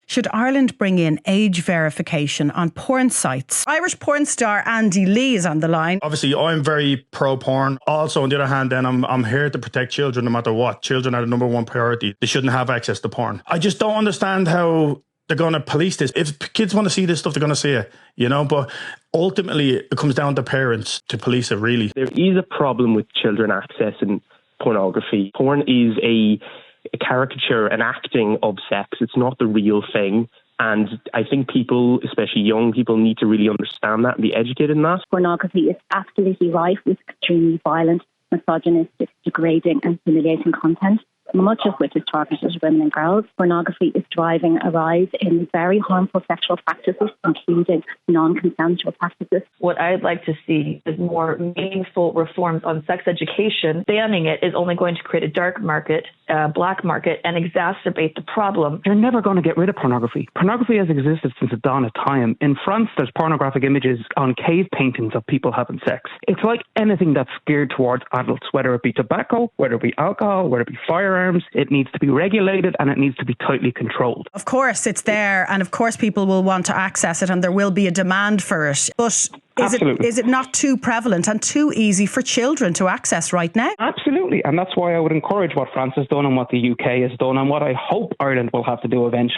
Should Ireland bring in age verification on porn sites? Irish porn star Daly is on the line. Obviously, I'm very pro-porn. Also, on the other hand, then I'm here to protect children no matter what. Children are the number one priority. They shouldn't have access to porn. I just don't understand how they're going to police this. If kids want to see this stuff, they're going to see it, but ultimately it comes down to parents to police it, really. There is a problem with children accessing pornography. Porn is a caricature, an acting of sex. It's not the real thing. And I think people, especially young people, need to really understand that and be educated in that. Pornography is absolutely rife with extremely violent, misogynistic, degrading and humiliating content, much of which is targeted at women and girls. Pornography is driving a rise in very harmful sexual practices, including non-consensual practices. What I'd like to see is more meaningful reforms on sex education. Banning it is only going to create a dark market, black market, and exacerbate the problem. You're never going to get rid of pornography. Pornography has existed since the dawn of time. In France, there's pornographic images on cave paintings of people having sex. It's like anything that's geared towards adults, whether it be tobacco, whether it be alcohol, whether it be firearms. It needs to be regulated and it needs to be tightly controlled. Of course, it's there, and of course people will want to access it and there will be a demand for it. But is it not too prevalent and too easy for children to access right now? Absolutely, and that's why I would encourage what France has done and what the UK has done and what I hope Ireland will have to do eventually.